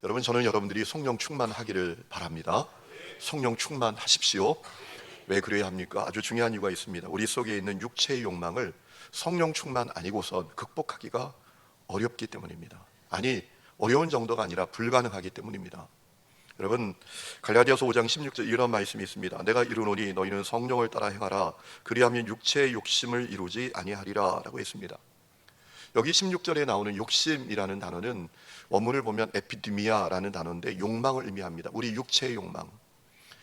여러분, 저는 여러분들이 성령 충만하기를 바랍니다. 성령 충만하십시오. 왜 그래야 합니까? 아주 중요한 이유가 있습니다. 우리 속에 있는 육체의 욕망을 성령 충만 아니고선 극복하기가 어렵기 때문입니다. 아니, 어려운 정도가 아니라 불가능하기 때문입니다. 여러분, 갈라디아서 5장 16절 이런 말씀이 있습니다. 내가 이르노니 너희는 성령을 따라 행하라. 그리하면 육체의 욕심을 이루지 아니하리라 라고 했습니다. 여기 16절에 나오는 욕심이라는 단어는 원문을 보면 에피디미아라는 단어인데 욕망을 의미합니다. 우리 육체의 욕망.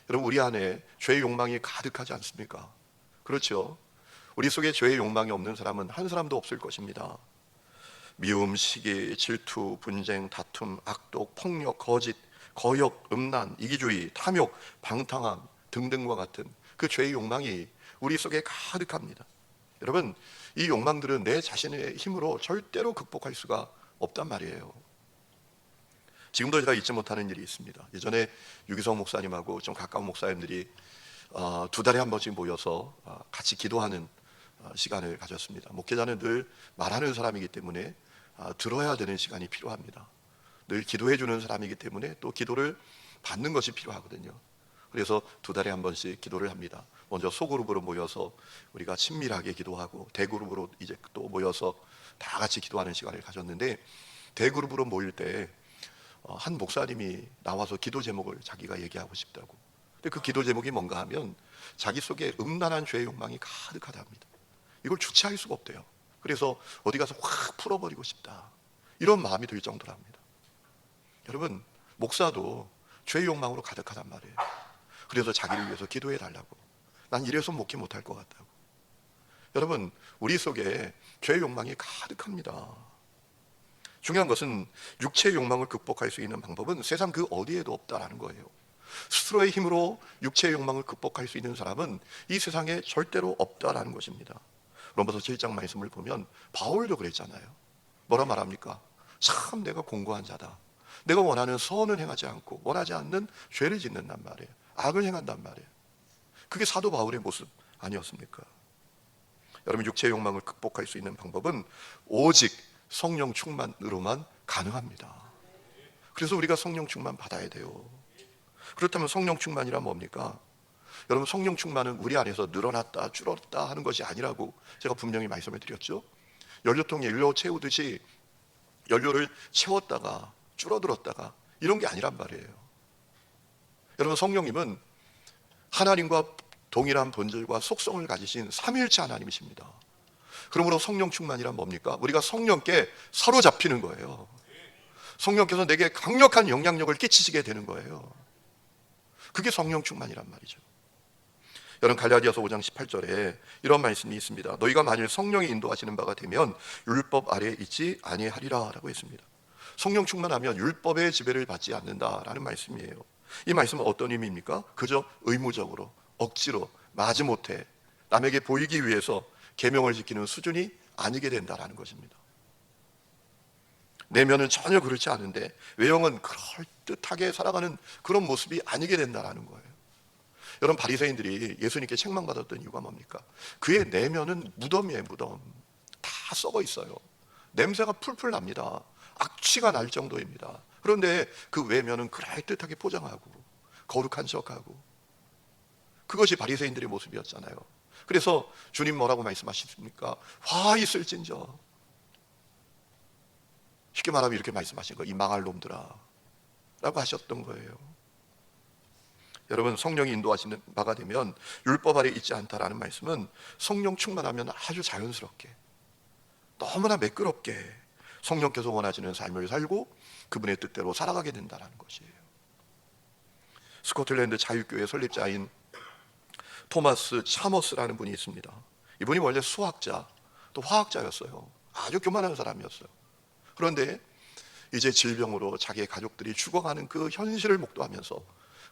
여러분, 우리 안에 죄의 욕망이 가득하지 않습니까? 그렇죠? 우리 속에 죄의 욕망이 없는 사람은 한 사람도 없을 것입니다. 미움, 시기, 질투, 분쟁, 다툼, 악독, 폭력, 거짓, 거역, 음란, 이기주의, 탐욕, 방탕함 등등과 같은 그 죄의 욕망이 우리 속에 가득합니다. 여러분, 이 욕망들은 내 자신의 힘으로 절대로 극복할 수가 없단 말이에요. 지금도 제가 잊지 못하는 일이 있습니다. 예전에 유기성 목사님하고 좀 가까운 목사님들이 2달에 한 번씩 모여서 같이 기도하는 시간을 가졌습니다. 목회자는 늘 말하는 사람이기 때문에 들어야 되는 시간이 필요합니다. 늘 기도해 주는 사람이기 때문에 또 기도를 받는 것이 필요하거든요. 그래서 2달에 한 번씩 기도를 합니다. 먼저 소그룹으로 모여서 우리가 친밀하게 기도하고, 대그룹으로 이제 또 모여서 다 같이 기도하는 시간을 가졌는데, 대그룹으로 모일 때 한 목사님이 나와서 기도 제목을 자기가 얘기하고 싶다고. 근데 그 기도 제목이 뭔가 하면 자기 속에 음란한 죄의 욕망이 가득하답니다. 이걸 주체할 수가 없대요. 그래서 어디 가서 확 풀어버리고 싶다, 이런 마음이 들 정도랍니다. 여러분, 목사도 죄의 욕망으로 가득하단 말이에요. 그래서 자기를 위해서 기도해 달라고. 난 이래서 목회 못할 것 같다고. 여러분, 우리 속에 죄의 욕망이 가득합니다. 중요한 것은 육체의 욕망을 극복할 수 있는 방법은 세상 그 어디에도 없다라는 거예요. 스스로의 힘으로 육체의 욕망을 극복할 수 있는 사람은 이 세상에 절대로 없다라는 것입니다. 로마서 7장 말씀을 보면 바울도 그랬잖아요. 뭐라 말합니까? 참 내가 공고한 자다. 내가 원하는 선은 행하지 않고 원하지 않는 죄를 짓는단 말이에요. 악을 행한단 말이에요. 그게 사도 바울의 모습 아니었습니까? 여러분, 육체의 욕망을 극복할 수 있는 방법은 오직 성령 충만으로만 가능합니다. 그래서 우리가 성령 충만 받아야 돼요. 그렇다면 성령 충만이란 뭡니까? 여러분, 성령 충만은 우리 안에서 늘어났다 줄었다 하는 것이 아니라고 제가 분명히 말씀을 드렸죠. 연료통에 연료 채우듯이 연료를 채웠다가 줄어들었다가 이런 게 아니란 말이에요. 여러분, 성령님은 하나님과 동일한 본질과 속성을 가지신 삼위일체 하나님이십니다. 그러므로 성령 충만이란 뭡니까? 우리가 성령께 사로잡히는 거예요. 성령께서 내게 강력한 영향력을 끼치시게 되는 거예요. 그게 성령 충만이란 말이죠. 여러분, 갈라디아서 5장 18절에 이런 말씀이 있습니다. 너희가 만일 성령이 인도하시는 바가 되면 율법 아래에 있지 아니하리라 라고 했습니다. 성령 충만하면 율법의 지배를 받지 않는다라는 말씀이에요. 이 말씀은 어떤 의미입니까? 그저 의무적으로, 억지로, 마지못해 남에게 보이기 위해서 계명을 지키는 수준이 아니게 된다라는 것입니다. 내면은 전혀 그렇지 않은데 외형은 그럴듯하게 살아가는 그런 모습이 아니게 된다라는 거예요. 여러분, 바리새인들이 예수님께 책망받았던 이유가 뭡니까? 그의 내면은 무덤이에요. 무덤. 다 썩어 있어요. 냄새가 풀풀 납니다. 악취가 날 정도입니다. 그런데 그 외면은 그럴듯하게 포장하고 거룩한 척하고, 그것이 바리새인들의 모습이었잖아요. 그래서 주님 뭐라고 말씀하십니까? 화 있을진저. 쉽게 말하면 이렇게 말씀하신 거예요. 이 망할 놈들아 라고 하셨던 거예요. 여러분, 성령이 인도하시는 바가 되면 율법 아래 있지 않다라는 말씀은 성령 충만하면 아주 자연스럽게, 너무나 매끄럽게 성령께서 원하시는 삶을 살고 그분의 뜻대로 살아가게 된다는 것이에요. 스코틀랜드 자유교회 설립자인 토마스 차머스라는 분이 있습니다. 이분이 원래 수학자 또 화학자였어요. 아주 교만한 사람이었어요. 그런데 이제 질병으로 자기의 가족들이 죽어가는 그 현실을 목도하면서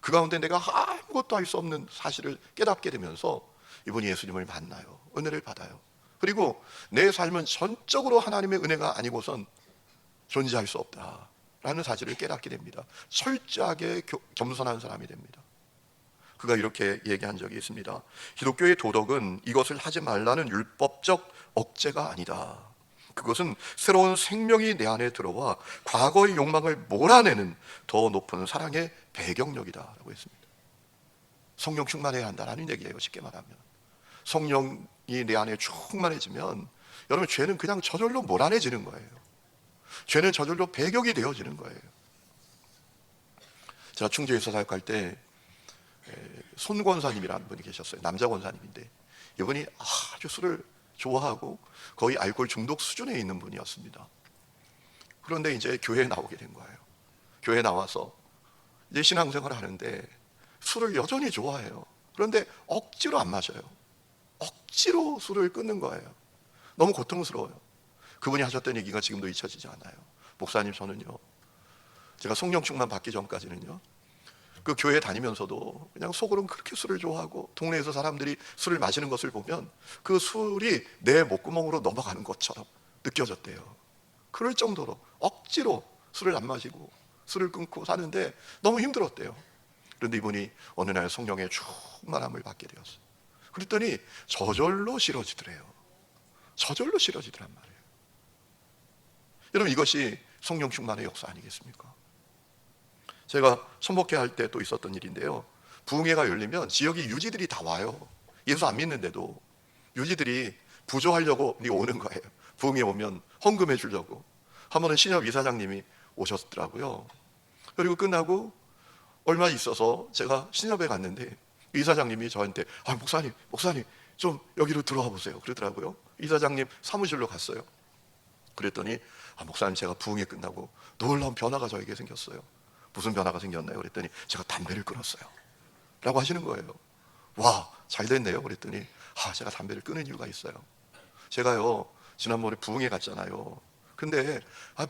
그 가운데 내가 아무것도 할 수 없는 사실을 깨닫게 되면서 이분이 예수님을 만나요. 은혜를 받아요. 그리고 내 삶은 전적으로 하나님의 은혜가 아니고선 존재할 수 없다라는 사실을 깨닫게 됩니다. 철저하게 겸손한 사람이 됩니다. 그가 이렇게 얘기한 적이 있습니다. 기독교의 도덕은 이것을 하지 말라는 율법적 억제가 아니다. 그것은 새로운 생명이 내 안에 들어와 과거의 욕망을 몰아내는 더 높은 사랑의 배경력이다라고 했습니다. 성령 충만해야 한다라는 얘기예요. 쉽게 말하면 성령이 내 안에 충만해지면 여러분 죄는 그냥 저절로 몰아내지는 거예요. 죄는 저절로 배격이 되어지는 거예요. 제가 충주에서 사역할 때 손 권사님이라는 분이 계셨어요. 남자 권사님인데 이분이 아주 술을 좋아하고 거의 알코올 중독 수준에 있는 분이었습니다. 그런데 이제 교회에 나오게 된 거예요. 교회에 나와서 이제 신앙생활을 하는데 술을 여전히 좋아해요. 그런데 억지로 안 마셔요. 억지로 술을 끊는 거예요. 너무 고통스러워요. 그분이 하셨던 얘기가 지금도 잊혀지지 않아요. 목사님, 저는요, 제가 성령 충만 받기 전까지는요, 그 교회 다니면서도 그냥 속으로는 그렇게 술을 좋아하고 동네에서 사람들이 술을 마시는 것을 보면 그 술이 내 목구멍으로 넘어가는 것처럼 느껴졌대요. 그럴 정도로 억지로 술을 안 마시고 술을 끊고 사는데 너무 힘들었대요. 그런데 이분이 어느 날 성령의 충만함을 받게 되었어요. 그랬더니 저절로 싫어지더래요. 저절로 싫어지더란 말이에요. 여러분, 이것이 성령 충만의 역사 아니겠습니까? 제가 선목회 할 때 또 있었던 일인데요, 부흥회가 열리면 지역의 유지들이 다 와요. 예수 안 믿는데도 유지들이 부조하려고 오는 거예요. 부흥회 오면 헌금해 주려고. 한 번은 신협 이사장님이 오셨더라고요. 그리고 끝나고 얼마 있어서 제가 신협에 갔는데 이사장님이 저한테 목사님 좀 여기로 들어와 보세요 그러더라고요. 이사장님 사무실로 갔어요. 그랬더니 목사님, 제가 부흥회 끝나고 놀라운 변화가 저에게 생겼어요. 무슨 변화가 생겼나요? 그랬더니 제가 담배를 끊었어요 라고 하시는 거예요. 와, 잘 됐네요. 그랬더니 제가 담배를 끊은 이유가 있어요. 제가요, 지난번에 부흥회 갔잖아요. 근데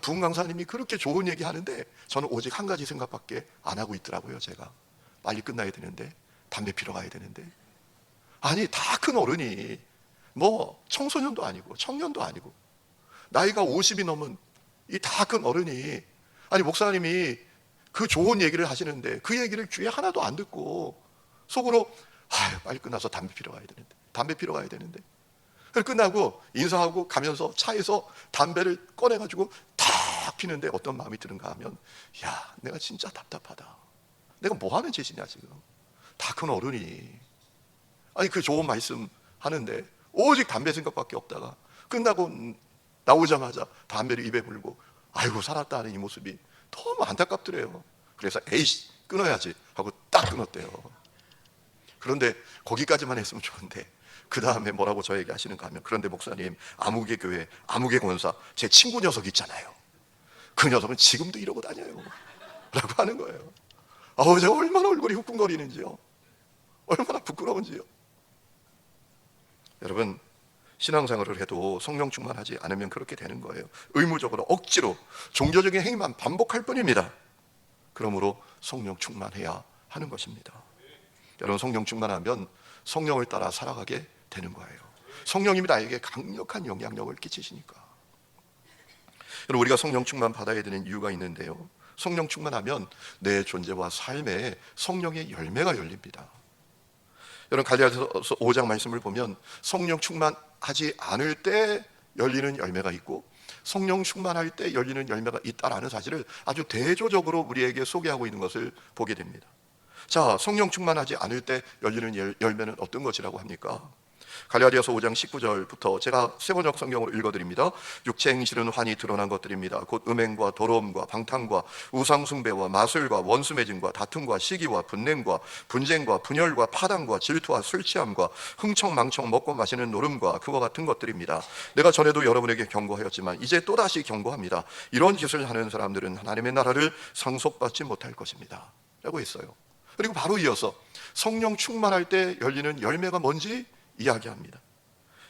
부흥 강사님이 그렇게 좋은 얘기 하는데 저는 오직 한 가지 생각밖에 안 하고 있더라고요. 제가 빨리 끝나야 되는데, 담배 피러 가야 되는데. 아니, 다 큰 어른이 뭐 청소년도 아니고 청년도 아니고 나이가 50이 넘은 이 다 큰 어른이, 아니 목사님이 그 좋은 얘기를 하시는데 그 얘기를 귀에 하나도 안 듣고 속으로 빨리 끝나서 담배 피러 가야 되는데 끝나고 인사하고 가면서 차에서 담배를 꺼내가지고 탁 피는데 어떤 마음이 드는가 하면, 야, 내가 진짜 답답하다. 내가 뭐 하는 짓이냐 지금. 다 큰 어른이 아니 그 좋은 말씀 하는데 오직 담배 생각밖에 없다가 끝나고 나오자마자 담배를 입에 불고 아이고 살았다 하는 이 모습이 너무 안타깝더래요. 그래서 에이씨 끊어야지 하고 딱 끊었대요. 그런데 거기까지만 했으면 좋은데 그 다음에 뭐라고 저에게 하시는가 하면, 그런데 목사님, 아무개 교회 아무개 권사 제 친구 녀석 있잖아요. 그 녀석은 지금도 이러고 다녀요 라고 하는 거예요. 제가 얼마나 얼굴이 후끈거리는지요, 얼마나 부끄러운지요. 여러분, 신앙생활을 해도 성령 충만하지 않으면 그렇게 되는 거예요. 의무적으로 억지로 종교적인 행위만 반복할 뿐입니다. 그러므로 성령 충만해야 하는 것입니다. 여러분, 성령 충만하면 성령을 따라 살아가게 되는 거예요. 성령님이 나에게 강력한 영향력을 끼치시니까. 여러분, 우리가 성령 충만 받아야 되는 이유가 있는데요, 성령 충만하면 내 존재와 삶에 성령의 열매가 열립니다. 여러분, 갈라디아서 5장 말씀을 보면 성령 충만하지 않을 때 열리는 열매가 있고 성령 충만할 때 열리는 열매가 있다라는 사실을 아주 대조적으로 우리에게 소개하고 있는 것을 보게 됩니다. 자, 성령 충만하지 않을 때 열리는 열매는 어떤 것이라고 합니까? 갈라디아서 5장 19절부터 제가 세번역 성경으로 읽어드립니다. 육체 행실은 환히 드러난 것들입니다. 곧 음행과 더러움과 방탕과 우상숭배와 마술과 원수매증과 다툼과 시기와 분냄과 분쟁과 분열과 파당과 질투와 술취함과 흥청망청 먹고 마시는 노름과 그와 같은 것들입니다. 내가 전에도 여러분에게 경고하였지만 이제 또다시 경고합니다. 이런 짓을 하는 사람들은 하나님의 나라를 상속받지 못할 것입니다 라고 했어요. 그리고 바로 이어서 성령 충만할 때 열리는 열매가 뭔지 이야기합니다.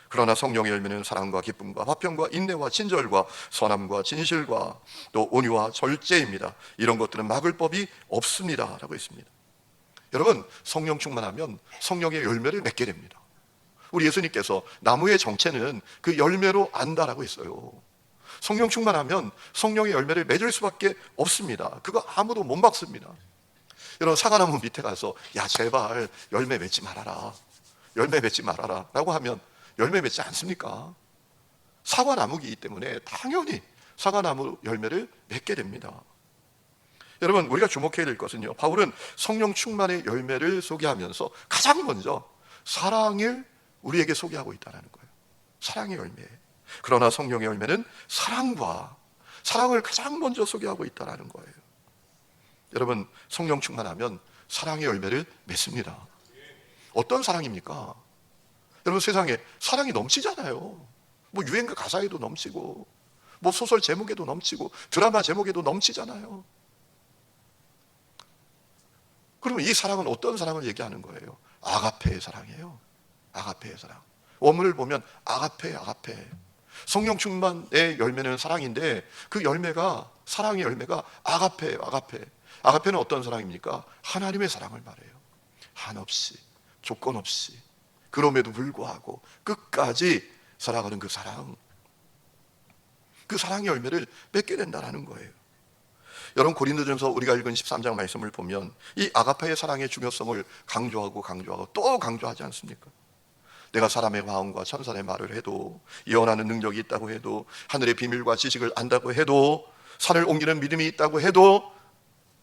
그러나 성령의 열매는 사랑과 기쁨과 화평과 인내와 친절과 선함과 진실과 또 온유와 절제입니다. 이런 것들은 막을 법이 없습니다 라고 했습니다. 여러분, 성령 충만하면 성령의 열매를 맺게 됩니다. 우리 예수님께서 나무의 정체는 그 열매로 안다라고 했어요. 성령 충만하면 성령의 열매를 맺을 수밖에 없습니다. 그거 아무도 못 막습니다. 여러분, 사과나무 밑에 가서 야 제발 열매 맺지 말아라, 열매 맺지 말아라 라고 하면 열매 맺지 않습니까? 사과나무이기 때문에 당연히 사과나무 열매를 맺게 됩니다. 여러분, 우리가 주목해야 될 것은요, 바울은 성령 충만의 열매를 소개하면서 가장 먼저 사랑을 우리에게 소개하고 있다는 거예요. 사랑의 열매. 그러나 성령의 열매는 사랑을 가장 먼저 소개하고 있다는 거예요. 여러분, 성령 충만하면 사랑의 열매를 맺습니다. 어떤 사랑입니까? 여러분, 세상에 사랑이 넘치잖아요. 뭐 유행가 가사에도 넘치고, 뭐 소설 제목에도 넘치고, 드라마 제목에도 넘치잖아요. 그러면 이 사랑은 어떤 사랑을 얘기하는 거예요? 아가페의 사랑이에요. 아가페의 사랑. 원문을 보면 아가페. 성령 충만의 열매는 사랑인데 그 열매가, 사랑의 열매가 아가페예요. 아가페는 어떤 사랑입니까? 하나님의 사랑을 말해요. 한없이, 조건 없이, 그럼에도 불구하고 끝까지 살아가는 그 사랑, 그 사랑의 열매를 맺게 된다는 거예요. 여러분, 고린도전서 우리가 읽은 13장 말씀을 보면 이 아가페의 사랑의 중요성을 강조하고 또 강조하지 않습니까? 내가 사람의 마음과 천사의 말을 해도, 예언하는 능력이 있다고 해도, 하늘의 비밀과 지식을 안다고 해도, 산을 옮기는 믿음이 있다고 해도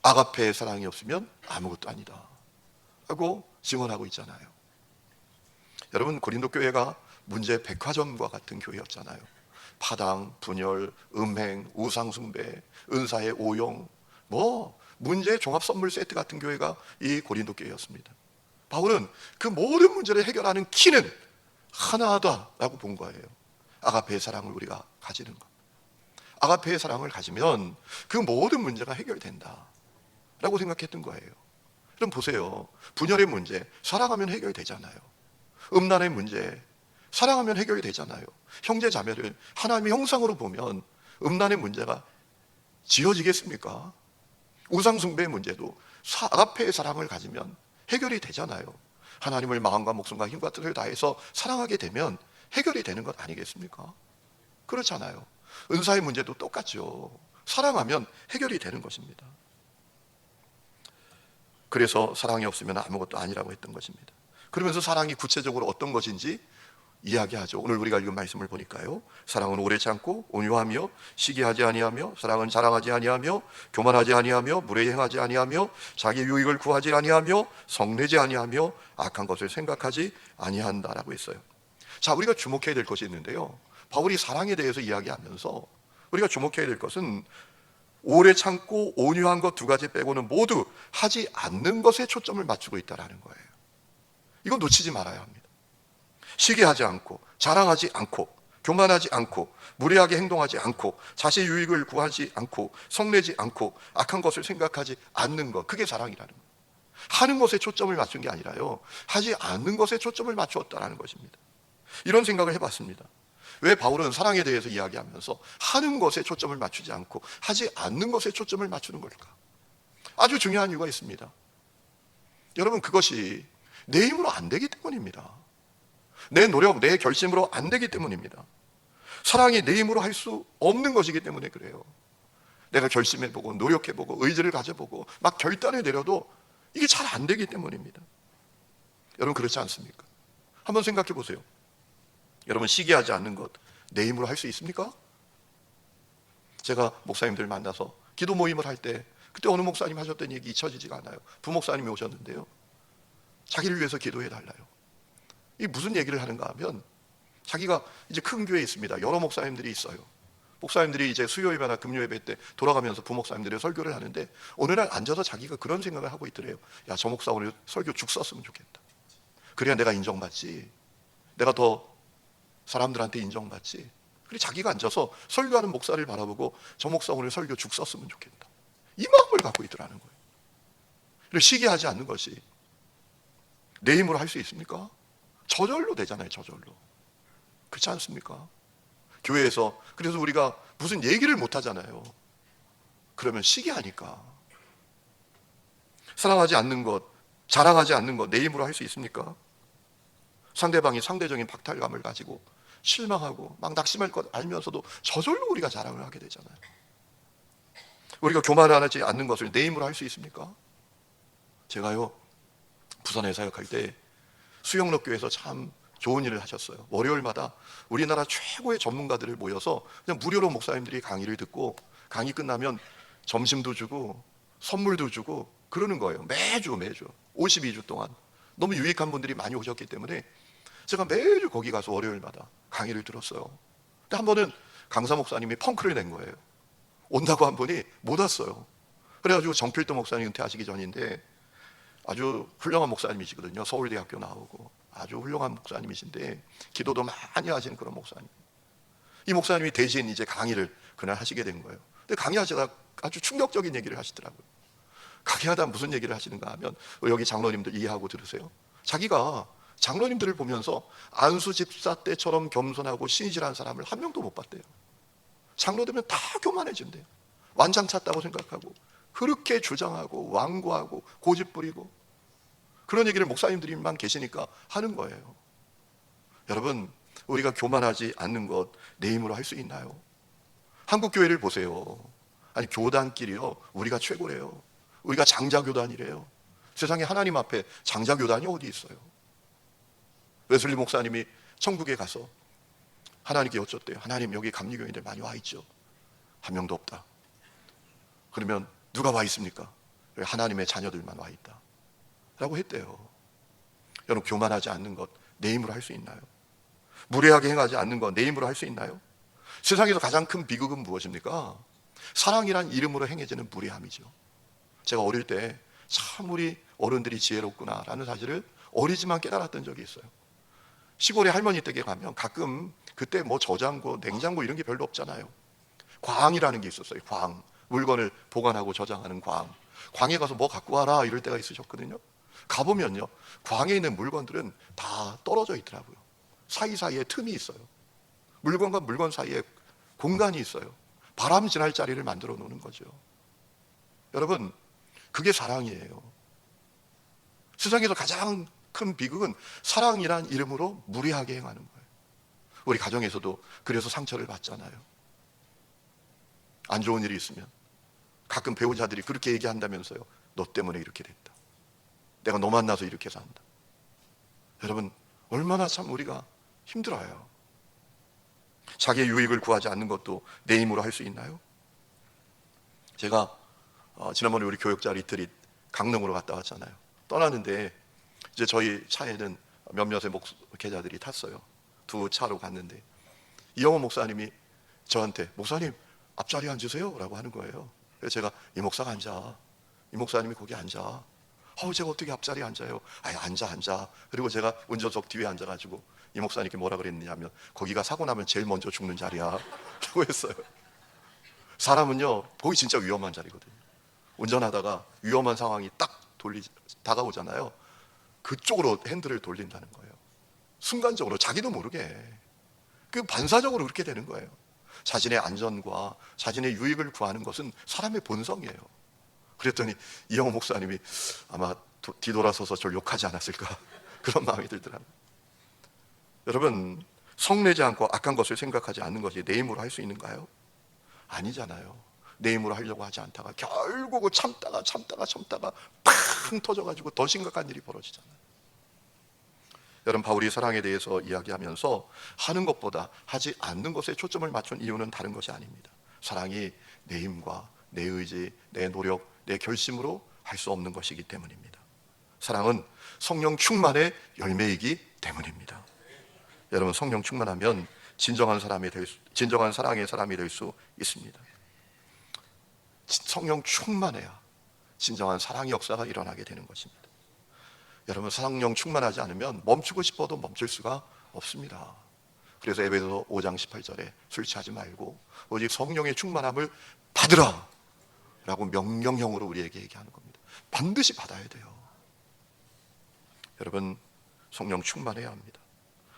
아가페의 사랑이 없으면 아무것도 아니다 하고 증언하고 있잖아요. 여러분, 고린도 교회가 문제 백화점과 같은 교회였잖아요. 파당, 분열, 음행, 우상숭배, 은사의 오용, 문제 종합 선물 세트 같은 교회가 이 고린도 교회였습니다. 바울은 그 모든 문제를 해결하는 키는 하나다라고 본 거예요. 아가페의 사랑을 우리가 가지는 것. 아가페의 사랑을 가지면 그 모든 문제가 해결된다 라고 생각했던 거예요. 그럼 보세요. 분열의 문제, 사랑하면 해결되잖아요. 음란의 문제, 사랑하면 해결이 되잖아요. 형제 자매를 하나님의 형상으로 보면 음란의 문제가 지어지겠습니까? 우상숭배의 문제도 아가페의 사랑을 가지면 해결이 되잖아요. 하나님을 마음과 목숨과 힘과 뜻을 다해서 사랑하게 되면 해결이 되는 것 아니겠습니까? 그렇잖아요. 은사의 문제도 똑같죠. 사랑하면 해결이 되는 것입니다. 그래서 사랑이 없으면 아무것도 아니라고 했던 것입니다. 그러면서 사랑이 구체적으로 어떤 것인지 이야기하죠. 오늘 우리가 읽은 말씀을 보니까요, 사랑은 오래 참고 온유하며 시기하지 아니하며, 사랑은 자랑하지 아니하며 교만하지 아니하며 무례 행하지 아니하며 자기 유익을 구하지 아니하며 성내지 아니하며 악한 것을 생각하지 아니한다라고 했어요. 자, 우리가 주목해야 될 것이 있는데요, 바울이 사랑에 대해서 이야기하면서 우리가 주목해야 될 것은 오래 참고 온유한 것 두 가지 빼고는 모두 하지 않는 것에 초점을 맞추고 있다는 거예요. 이건 놓치지 말아야 합니다. 시기하지 않고, 자랑하지 않고, 교만하지 않고, 무례하게 행동하지 않고, 자신의 유익을 구하지 않고, 성내지 않고, 악한 것을 생각하지 않는 것, 그게 사랑이라는 거예요. 하는 것에 초점을 맞춘 게 아니라요, 하지 않는 것에 초점을 맞추었다는 것입니다. 이런 생각을 해봤습니다. 왜 바울은 사랑에 대해서 이야기하면서 하는 것에 초점을 맞추지 않고 하지 않는 것에 초점을 맞추는 걸까? 아주 중요한 이유가 있습니다. 여러분, 그것이 내 힘으로 안 되기 때문입니다. 내 노력, 내 결심으로 안 되기 때문입니다. 사랑이 내 힘으로 할 수 없는 것이기 때문에 그래요. 내가 결심해보고 노력해보고 의지를 가져보고 막 결단을 내려도 이게 잘 안 되기 때문입니다. 여러분, 그렇지 않습니까? 한번 생각해 보세요. 여러분, 시기하지 않는 것 내 힘으로 할 수 있습니까? 제가 목사님들 만나서 기도 모임을 할 때 그때 어느 목사님 하셨던 얘기 잊혀지지가 않아요. 부목사님이 오셨는데요, 자기를 위해서 기도해 달라요. 이 무슨 얘기를 하는가 하면, 자기가 이제 큰 교회에 있습니다. 여러 목사님들이 있어요. 목사님들이 이제 수요 예배나 금요 예배 때 돌아가면서 부목사님들이 설교를 하는데 어느 날 앉아서 자기가 그런 생각을 하고 있더래요. 야, 저 목사 오늘 설교 죽 썼으면 좋겠다. 그래야 내가 인정받지. 내가 더 사람들한테 인정받지. 그래 자기가 앉아서 설교하는 목사를 바라보고 저 목사 오늘 설교 죽 썼으면 좋겠다, 이 마음을 갖고 있더라는 거예요. 그래, 시기하지 않는 것이 내 힘으로 할 수 있습니까? 저절로 되잖아요. 저절로. 그렇지 않습니까? 교회에서 그래서 우리가 무슨 얘기를 못 하잖아요. 그러면 시기하니까. 사랑하지 않는 것, 자랑하지 않는 것 내 힘으로 할 수 있습니까? 상대방이 상대적인 박탈감을 가지고 실망하고 막 낙심할 것 알면서도 저절로 우리가 자랑을 하게 되잖아요. 우리가 교만하지 않는 것을 내 힘으로 할 수 있습니까? 제가요, 부산에 사역할 때 수영로 교회에서 참 좋은 일을 하셨어요. 월요일마다 우리나라 최고의 전문가들을 모여서 그냥 무료로 목사님들이 강의를 듣고, 강의 끝나면 점심도 주고 선물도 주고 그러는 거예요. 매주 52주 동안. 너무 유익한 분들이 많이 오셨기 때문에 제가 매주 거기 가서 월요일마다 강의를 들었어요. 근데 한 번은 강사 목사님이 펑크를 낸 거예요. 온다고 한 분이 못 왔어요. 그래가지고 정필도 목사님 은퇴하시기 전인데 아주 훌륭한 목사님이시거든요. 서울대학교 나오고 아주 훌륭한 목사님이신데 기도도 많이 하시는 그런 목사님. 이 목사님이 대신 이제 강의를 그날 하시게 된 거예요. 근데 강의하시다가 아주 충격적인 얘기를 하시더라고요. 강의하다 무슨 얘기를 하시는가 하면, 여기 장로님들 이해하고 들으세요. 자기가 장로님들을 보면서 안수 집사 때처럼 겸손하고 신실한 사람을 한 명도 못 봤대요. 장로 되면 다 교만해진대요. 완장 찼다고 생각하고 그렇게 주장하고 완고하고 고집 부리고, 그런 얘기를 목사님들만 계시니까 하는 거예요. 여러분, 우리가 교만하지 않는 것 내 힘으로 할 수 있나요? 한국 교회를 보세요. 아니, 교단끼리요, 우리가 최고래요. 우리가 장자교단이래요. 세상에 하나님 앞에 장자교단이 어디 있어요? 웨슬리 목사님이 천국에 가서 하나님께 여쭙대요. 하나님, 여기 감리교인들 많이 와 있죠? 한 명도 없다. 그러면 누가 와 있습니까? 하나님의 자녀들만 와 있다 라고 했대요. 여러분, 교만하지 않는 것 내 힘으로 할 수 있나요? 무례하게 행하지 않는 것 내 힘으로 할 수 있나요? 세상에서 가장 큰 비극은 무엇입니까? 사랑이란 이름으로 행해지는 무례함이죠. 제가 어릴 때 참 우리 어른들이 지혜롭구나 라는 사실을 어리지만 깨달았던 적이 있어요. 시골에 할머니 댁에 가면 가끔, 그때 뭐 저장고, 냉장고 이런 게 별로 없잖아요. 광이라는 게 있었어요. 광, 물건을 보관하고 저장하는 광. 광에 가서 뭐 갖고 와라 이럴 때가 있으셨거든요. 가보면요, 광에 있는 물건들은 다 떨어져 있더라고요. 사이사이에 틈이 있어요. 물건과 물건 사이에 공간이 있어요. 바람이 지날 자리를 만들어 놓는 거죠. 여러분, 그게 사랑이에요. 세상에서 가장 큰 비극은 사랑이란 이름으로 무례하게 행하는 거예요. 우리 가정에서도 그래서 상처를 받잖아요. 안 좋은 일이 있으면 가끔 배우자들이 그렇게 얘기한다면서요. 너 때문에 이렇게 됐다. 내가 너 만나서 이렇게 산다. 여러분, 얼마나 참 우리가 힘들어요. 자기의 유익을 구하지 않는 것도 내 힘으로 할 수 있나요? 제가 지난번에 우리 교역자 리트릿 강릉으로 갔다 왔잖아요. 떠나는데 이제 저희 차에는 몇몇의 목회자들이 탔어요. 두 차로 갔는데 이영호 목사님이 저한테, 목사님 앞자리에 앉으세요 라고 하는 거예요. 그래서 제가, 이 목사가 앉아. 이 목사님이 거기 앉아. 제가 어떻게 앞자리에 앉아요? 아니, 앉아. 그리고 제가 운전석 뒤에 앉아가지고 이 목사님께 뭐라 그랬느냐면, 거기가 사고 나면 제일 먼저 죽는 자리야 라고 했어요. 사람은요, 거기 진짜 위험한 자리거든요. 운전하다가 위험한 상황이 딱 다가오잖아요. 그쪽으로 핸들을 돌린다는 거예요. 순간적으로, 자기도 모르게. 그 반사적으로 그렇게 되는 거예요. 자신의 안전과 자신의 유익을 구하는 것은 사람의 본성이에요. 그랬더니 이영호 목사님이 아마 뒤돌아서서 저를 욕하지 않았을까 그런 마음이 들더라고요. 여러분, 성내지 않고 악한 것을 생각하지 않는 것이 내 힘으로 할 수 있는가요? 아니잖아요. 내 힘으로 하려고 하지 않다가 결국 참다가 팡 터져가지고 더 심각한 일이 벌어지잖아요. 여러분, 바울이 사랑에 대해서 이야기하면서 하는 것보다 하지 않는 것에 초점을 맞춘 이유는 다른 것이 아닙니다. 사랑이 내 힘과 내 의지, 내 노력, 내 결심으로 할 수 없는 것이기 때문입니다. 사랑은 성령 충만의 열매이기 때문입니다. 여러분, 성령 충만하면 진정한 사랑의 사람이 될 수 있습니다. 성령 충만해야 진정한 사랑의 역사가 일어나게 되는 것입니다. 여러분, 성령 충만하지 않으면 멈추고 싶어도 멈출 수가 없습니다. 그래서 에베소 5장 18절에 술 취하지 말고 오직 성령의 충만함을 받으라 라고 명령형으로 우리에게 얘기하는 겁니다. 반드시 받아야 돼요. 여러분, 성령 충만해야 합니다.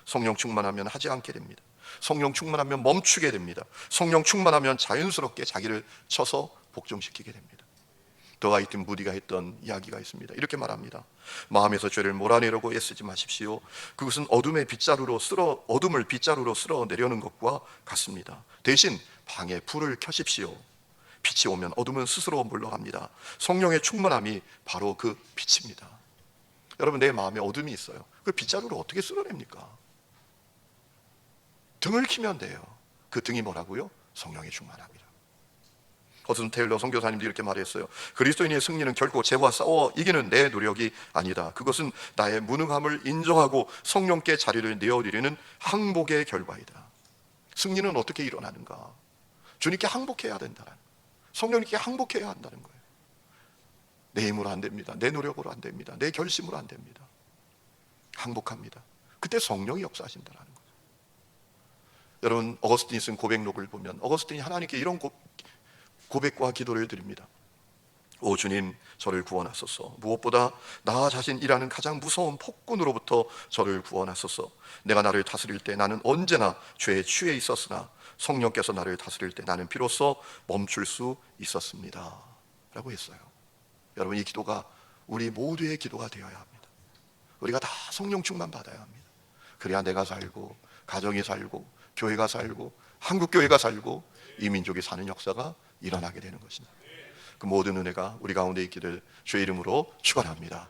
성령 충만하면 하지 않게 됩니다. 성령 충만하면 멈추게 됩니다. 성령 충만하면 자연스럽게 자기를 쳐서 복종시키게 됩니다. 더하이튼 무디가 했던 이야기가 있습니다. 이렇게 말합니다. 마음에서 죄를 몰아내려고 애쓰지 마십시오. 그것은 어둠을 빗자루로 쓸어내려는 것과 같습니다. 대신 방에 불을 켜십시오. 빛이 오면 어둠은 스스로 물러갑니다. 성령의 충만함이 바로 그 빛입니다. 여러분, 내 마음에 어둠이 있어요. 그 빗자루를 어떻게 쓸어냅니까? 등을 키면 돼요. 그 등이 뭐라고요? 성령의 충만함이라. 허슨 테일러 선교사님도 이렇게 말했어요. 그리스도인의 승리는 결코 죄와 싸워 이기는 내 노력이 아니다. 그것은 나의 무능함을 인정하고 성령께 자리를 내어드리는 항복의 결과이다. 승리는 어떻게 일어나는가? 주님께 항복해야 된다는, 성령님께 항복해야 한다는 거예요. 내 힘으로 안 됩니다. 내 노력으로 안 됩니다. 내 결심으로 안 됩니다. 항복합니다. 그때 성령이 역사하신다는 거예요. 여러분, 어거스틴이 쓴 고백록을 보면 어거스틴이 하나님께 이런 고백과 기도를 드립니다. 오 주님, 저를 구원하소서. 무엇보다 나 자신이라는 가장 무서운 폭군으로부터 저를 구원하소서. 내가 나를 다스릴 때 나는 언제나 죄에 취해 있었으나 성령께서 나를 다스릴 때 나는 비로소 멈출 수 있었습니다 라고 했어요. 여러분, 이 기도가 우리 모두의 기도가 되어야 합니다. 우리가 다 성령 충만 받아야 합니다. 그래야 내가 살고, 가정이 살고, 교회가 살고, 한국교회가 살고, 이 민족이 사는 역사가 일어나게 되는 것입니다. 그 모든 은혜가 우리 가운데 있기를 주의 이름으로 축원합니다.